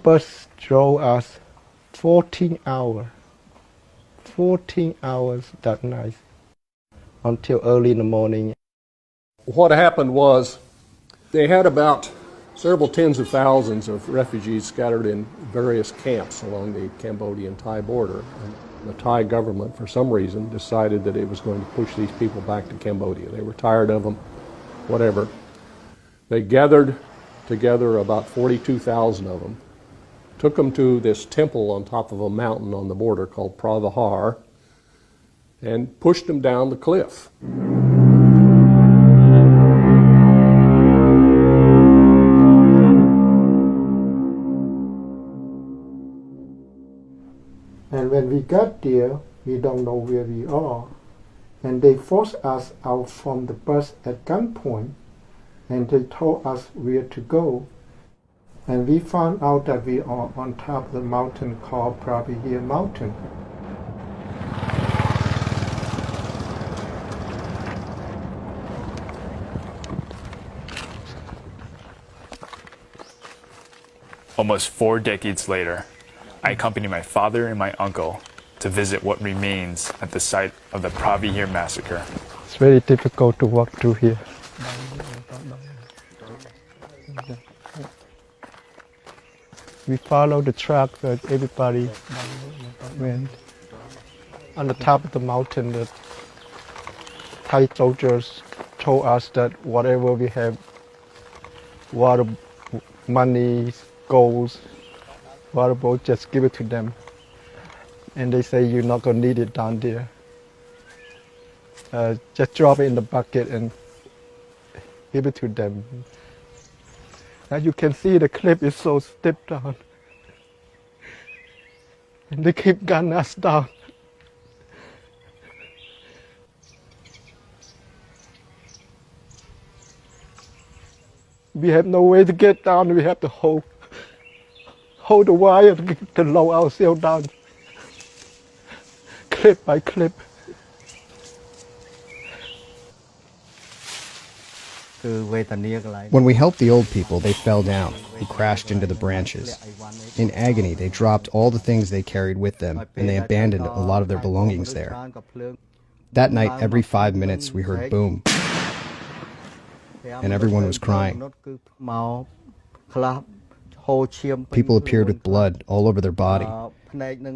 bus drove us 14 hours that night until early in the morning. What happened was they had about several tens of thousands of refugees scattered in various camps along the Cambodian-Thai border. And the Thai government, for some reason, decided that it was going to push these people back to Cambodia. They were tired of them, whatever. They gathered together about 42,000 of them, took them to this temple on top of a mountain on the border called Pravahar, and pushed them down the cliff. And when we got there, we don't know where we are. And they forced us out from the bus at gunpoint, and they told us where to go. And we found out that we are on top of the mountain called Pravahar Mountain. Almost 4 decades later, I accompany my father and my uncle to visit what remains at the site of the Pravahar massacre. It's very difficult to walk through here. We follow the track that everybody went. On the top of the mountain, the Thai soldiers told us that whatever we have, water, money, gold, water boat, just give it to them. And they say you're not going to need it down there. Just drop it in the bucket and give it to them. As you can see, the cliff is so steep down. And they keep gunning us down. We have no way to get down. We have to hold the wire to lower ourselves down, clip by clip. When we helped the old people, they fell down and crashed into the branches. In agony, they dropped all the things they carried with them, and they abandoned a lot of their belongings there. That night, every 5 minutes, we heard boom, and everyone was crying. People appeared with blood all over their body,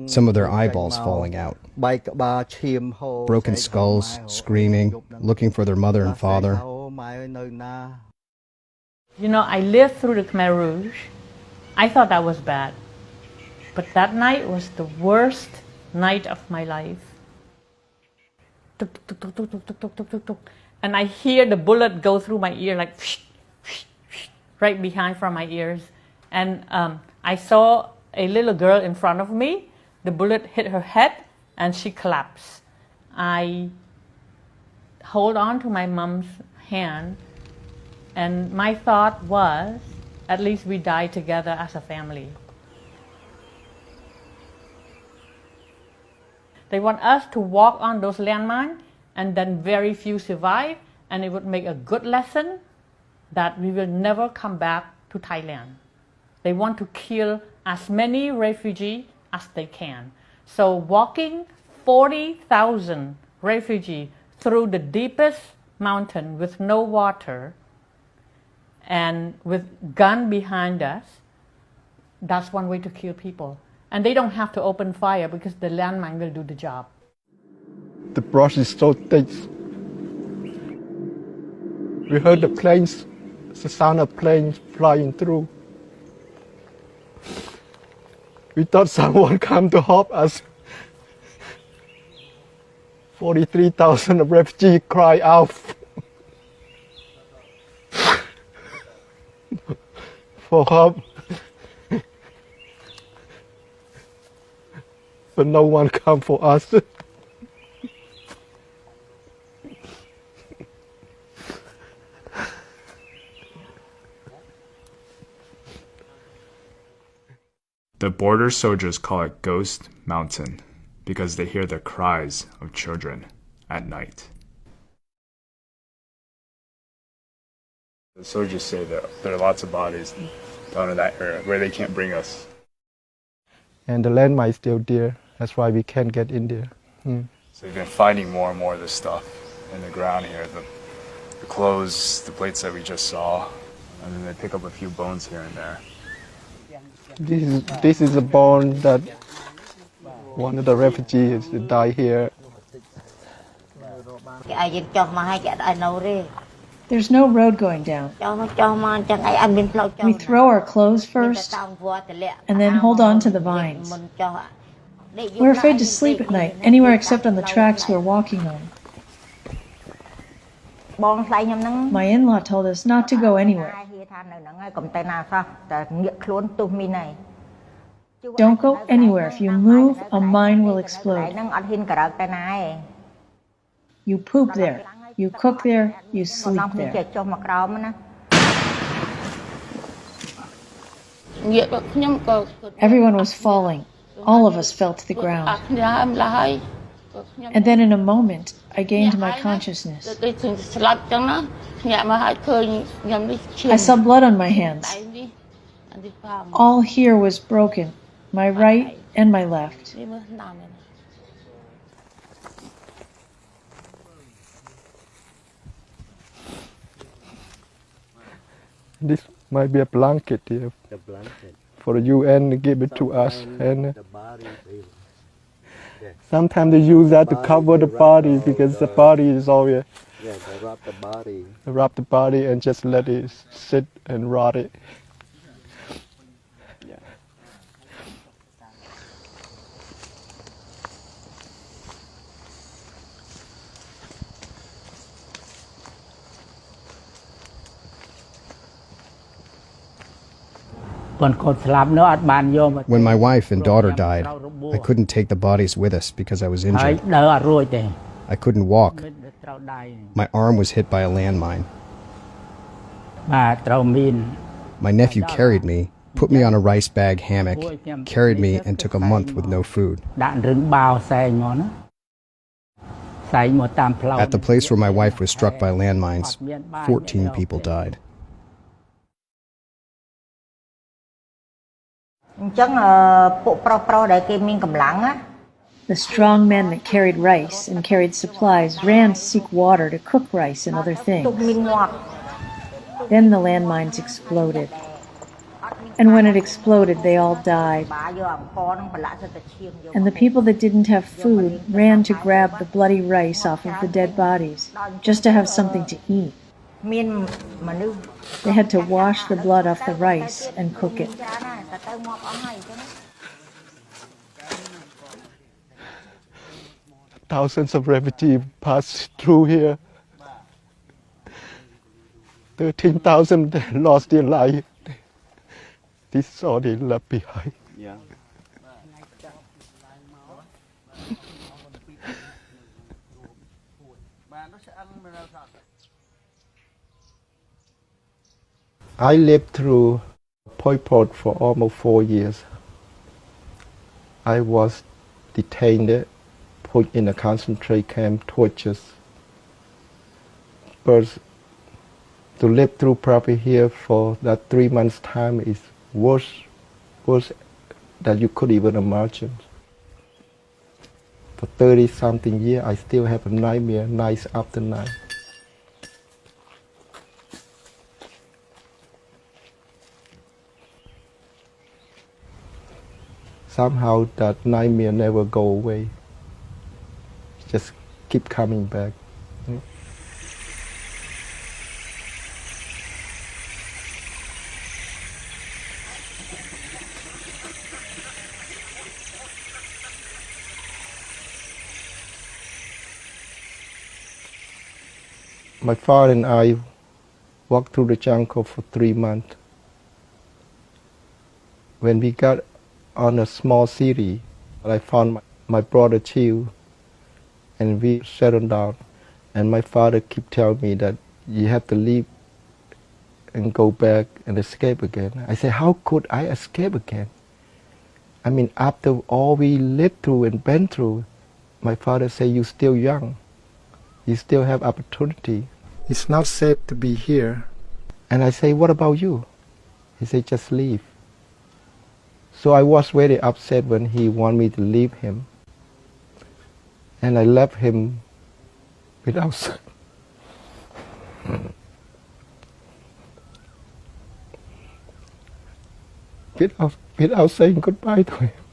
some of their eyeballs falling out, broken skulls, screaming, looking for their mother and father. You know, I lived through the Khmer Rouge. I thought that was bad. But that night was the worst night of my life. Tuk, tuk, tuk, tuk, tuk, tuk, tuk, tuk, tuk, tuk. And I hear the bullet go through my ear like right behind from my ears. And I saw a little girl in front of me. The bullet hit her head and she collapsed. I hold on to my mom's hand, and my thought was, at least we die together as a family. They want us to walk on those landmines, and then very few survive, and it would make a good lesson that we will never come back to Thailand. They want to kill as many refugees as they can. So walking 40,000 refugees through the deepest mountain with no water and with gun behind us, that's one way to kill people. And they don't have to open fire because the landmine will do the job. The brush is so thick. We heard the planes, the sound of planes flying through. We thought someone come to help us. 43,000 refugees cry out for help. But no one come for us. The border soldiers call it Ghost Mountain because they hear the cries of children at night. The soldiers say that there are lots of bodies down in that area where they can't bring us. And the landmine is still there. That's why we can't get in there. So they've been finding more and more of this stuff in the ground here. The clothes, the plates that we just saw, and then they pick up a few bones here and there. This is a bone that one of the refugees died here. There's no road going down. We throw our clothes first and then hold on to the vines. We're afraid to sleep at night, anywhere except on the tracks we're walking on. My in-law told us not to go anywhere. Don't go anywhere. If you move, a mine will explode. You poop there. You cook there. You sleep there. Everyone was falling. All of us fell to the ground. And then in a moment, I gained my consciousness. I saw blood on my hands. All here was broken, my right and my left. This might be a blanket here for the UN to give it to us. And sometimes they use that to cover the body because the body is always. Yeah, they wrap the body and just let it sit and rot it. When my wife and daughter died, I couldn't take the bodies with us because I was injured. I couldn't walk. My arm was hit by a landmine. My nephew carried me, put me on a rice bag hammock, carried me, and took a month with no food. At the place where my wife was struck by landmines, 14 people died. The strong men that carried rice and carried supplies ran to seek water to cook rice and other things. Then the landmines exploded. And when it exploded, they all died. And the people that didn't have food ran to grab the bloody rice off of the dead bodies, just to have something to eat. They had to wash the blood off the rice and cook it. Thousands of refugees passed through here. 13,000 lost their life. This is all they left behind. Yeah. I lived through Pol Pot for almost 4 years. I was detained, put in a concentrate camp, tortures. But to live through probably here for that 3 months' time is worse than you could even imagine. For 30-something years, I still have a nightmare night after night. Somehow that nightmare never go away. Just keep coming back. My father and I walked through the jungle for 3 months. When we got on a small city, I found my brother Chiu, and we settled down. And my father kept telling me that you have to leave and go back and escape again. I said, how could I escape again? I mean, after all we lived through and been through, my father said, you're still young. You still have opportunity. It's not safe to be here. And I say, what about you? He said, just leave. So I was very upset when he wanted me to leave him. And I left him without without saying goodbye to him.